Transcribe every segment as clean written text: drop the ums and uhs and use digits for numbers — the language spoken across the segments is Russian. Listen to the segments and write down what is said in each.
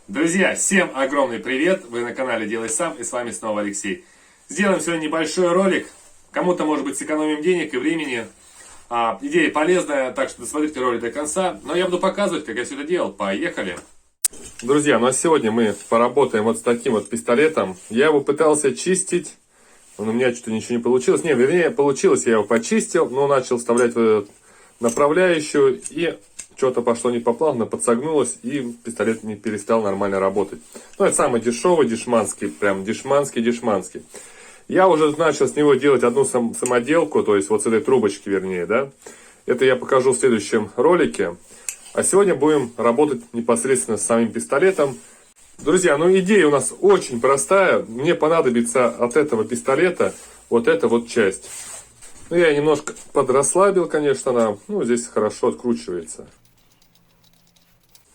Друзья, всем огромный привет! Вы на канале Делай Сам и с вами снова Алексей. Сделаем сегодня небольшой ролик. Кому-то, может быть, сэкономим денег и времени. Идея полезная, так что досмотрите ролик до конца. Но я буду показывать, как я все это делал. Поехали! Друзья, ну а сегодня мы поработаем вот с таким вот пистолетом. Я его пытался чистить, но у меня что-то ничего не получилось. Не, вернее, получилось, я его почистил, но начал вставлять в эту направляющую и... Что-то пошло не по плану, подсогнулось, и пистолет не перестал нормально работать. Ну, это самый дешевый, дешманский, прям дешманский. Я уже начал с него делать одну самоделку, то есть вот с этой трубочки, вернее, да. Это я покажу в следующем ролике. А сегодня будем работать непосредственно с самим пистолетом. Друзья, ну идея у нас очень простая. Мне понадобится от этого пистолета вот эта вот часть. Ну, я немножко подрасслабил, конечно, она. Ну, здесь хорошо откручивается.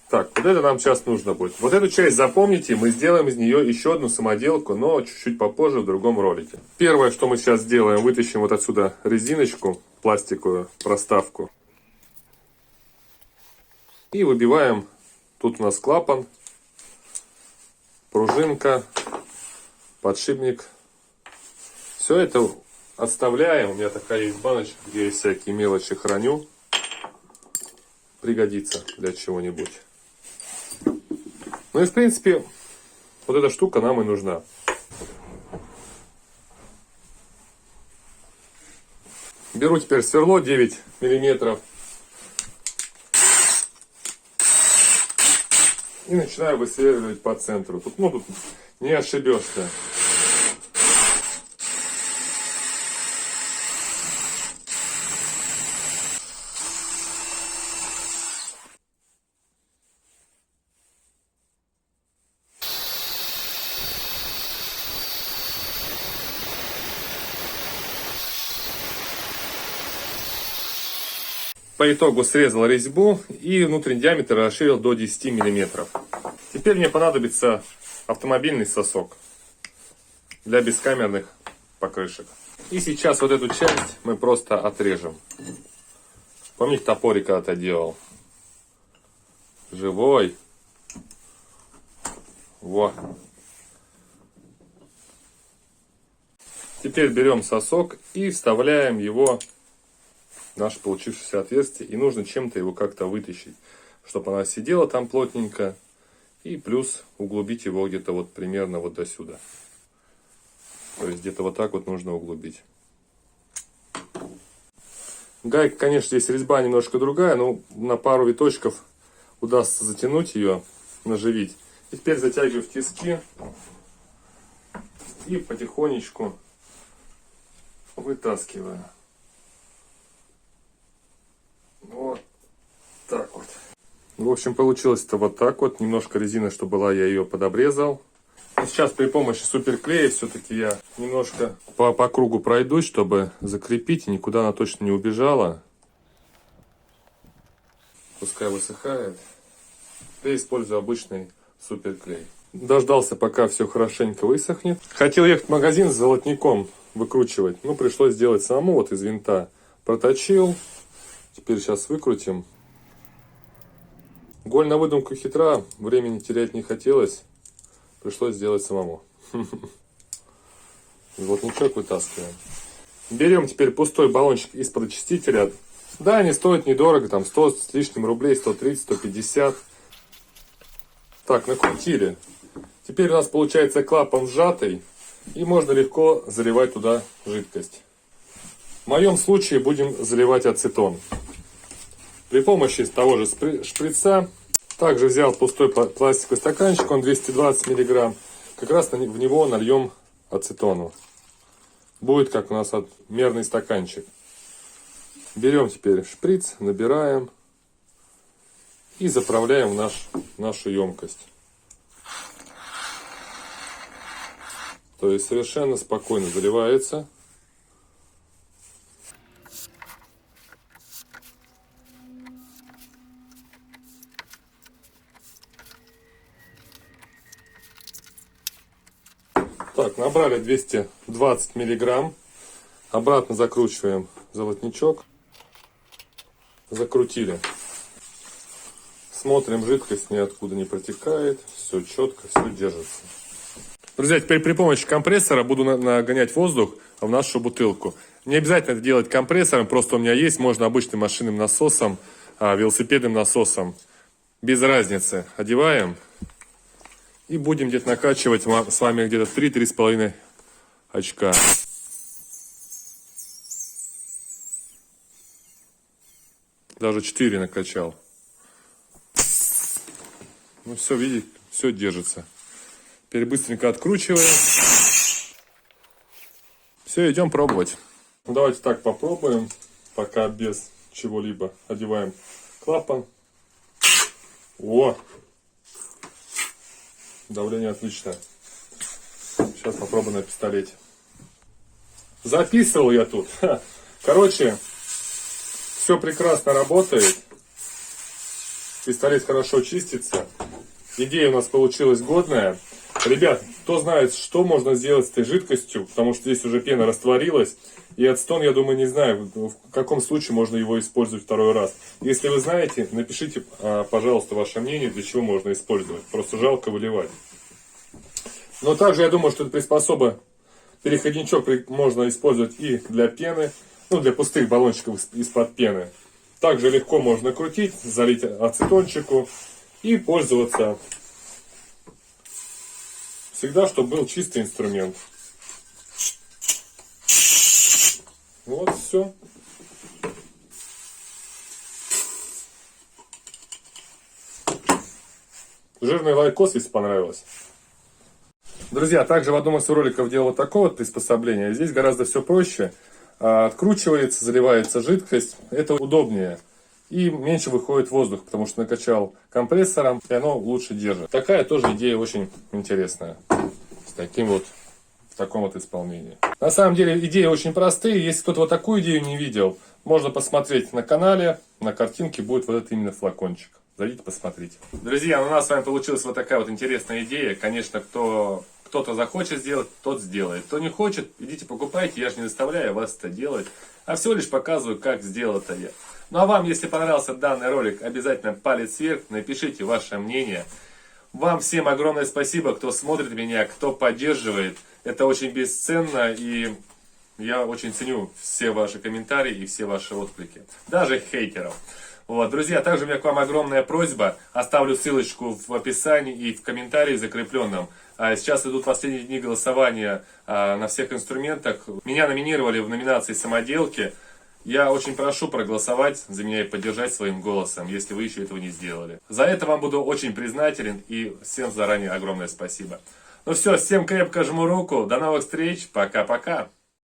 Так, вот это нам сейчас нужно будет. Вот эту часть запомните, мы сделаем из нее еще одну самоделку, но чуть-чуть попозже в другом ролике. Первое, что мы сейчас сделаем, вытащим вот отсюда резиночку, пластиковую проставку. И выбиваем, тут у нас клапан, пружинка, подшипник. Все это отставляем. У меня такая есть баночка, где я всякие мелочи храню. Пригодится для чего-нибудь. Ну и в принципе, вот эта штука нам и нужна. Беру теперь сверло 9 миллиметров. И начинаю высверливать по центру. Тут не ошибешься. По итогу срезал резьбу и внутренний диаметр расширил до 10 мм. Теперь мне понадобится автомобильный сосок для бескамерных покрышек. И сейчас вот эту часть мы просто отрежем. Помните, топорик когда-то делал? Живой. Во. Теперь берем сосок и вставляем его наше получившееся отверстие, и нужно чем-то его как-то вытащить, чтобы она сидела там плотненько, и плюс углубить его где-то вот примерно вот до сюда. То есть где-то вот так вот нужно углубить. Гайка, конечно, здесь резьба немножко другая, но на пару виточков удастся затянуть ее, наживить. И теперь затягиваю в тиски и потихонечку вытаскиваю. Вот так вот. В общем, получилось-то вот так вот. Немножко резины, что была, я ее подобрезал. И сейчас при помощи суперклея все-таки я немножко по кругу пройдусь, чтобы закрепить, и никуда она точно не убежала. Пускай высыхает. Я использую обычный суперклей. Дождался, пока все хорошенько высохнет. Хотел ехать в магазин с золотником выкручивать. Ну, пришлось сделать самому, вот из винта. Проточил. Теперь сейчас выкрутим. Голь на выдумку хитра, времени терять не хотелось. Пришлось сделать самому. Золотничок вытаскиваем. Берем теперь пустой баллончик из-под очистителя. Да, они стоят недорого, там 100 с лишним рублей, 130, 150. Так, накрутили. Теперь у нас получается клапан сжатый, и можно легко заливать туда жидкость. В моем случае будем заливать ацетон. При помощи того же шприца. Также взял пустой пластиковый стаканчик, он 220 мг. Как раз в него нальем ацетону. Будет как у нас мерный стаканчик. Берем теперь шприц, набираем и заправляем в нашу емкость. То есть совершенно спокойно заливается. Так, набрали 220 миллиграмм. Обратно закручиваем золотничок. Закрутили. Смотрим, жидкость ниоткуда не протекает. Все четко, все держится. Друзья, теперь при помощи компрессора буду нагонять воздух в нашу бутылку. Не обязательно это делать компрессором, просто у меня есть, можно обычным машинным насосом, велосипедным насосом. Без разницы. Одеваем и будем где-то накачивать с вами где-то 3-3,5 очка. Даже 4 накачал. Ну все, видите, все держится. Теперь быстренько откручиваем. Все, идем пробовать. Давайте так попробуем, пока без чего-либо. Одеваем клапан. О! Давление отличное. Сейчас попробуем на пистолете. Записывал я тут. Короче, все прекрасно работает. Пистолет хорошо чистится. Идея у нас получилась годная. Ребят, кто знает, что можно сделать с этой жидкостью, потому что здесь уже пена растворилась. И ацетон, я думаю, не знаю, в каком случае можно его использовать второй раз. Если вы знаете, напишите, пожалуйста, ваше мнение, для чего можно использовать. Просто жалко выливать. Но также я думаю, что это приспособа, переходничок можно использовать и для пены, ну, для пустых баллончиков из-под пены. Также легко можно крутить, залить ацетончику и пользоваться. Всегда, чтобы был чистый инструмент. Вот все. Жирный лайкос, если понравилось. Друзья, также в одном из роликов делал вот такое вот приспособление. Здесь гораздо все проще. Откручивается, заливается жидкость. Это удобнее. И меньше выходит воздух, потому что накачал компрессором, и оно лучше держит. Такая тоже идея очень интересная. С таким вот, в таком вот исполнении. На самом деле идеи очень простые. Если кто-то вот такую идею не видел, можно посмотреть на канале. На картинке будет вот этот именно флакончик. Зайдите, посмотрите. Друзья, у нас с вами получилась вот такая вот интересная идея. Конечно, кто-то захочет сделать, тот сделает. Кто не хочет, идите покупайте. Я же не заставляю вас это делать. А всего лишь показываю, как сделал это я. Ну а вам, если понравился данный ролик, обязательно палец вверх, напишите ваше мнение. Вам всем огромное спасибо, кто смотрит меня, кто поддерживает. Это очень бесценно, и я очень ценю все ваши комментарии и все ваши отклики. Даже хейтеров. Вот, друзья, также у меня к вам огромная просьба. Оставлю ссылочку в описании и в комментарии закрепленном. Сейчас идут последние дни голосования на всех инструментах. Меня номинировали в номинации «Самоделки». Я очень прошу проголосовать за меня и поддержать своим голосом, если вы еще этого не сделали. За это вам буду очень признателен, и всем заранее огромное спасибо. Ну все, всем крепко жму руку, до новых встреч, пока-пока.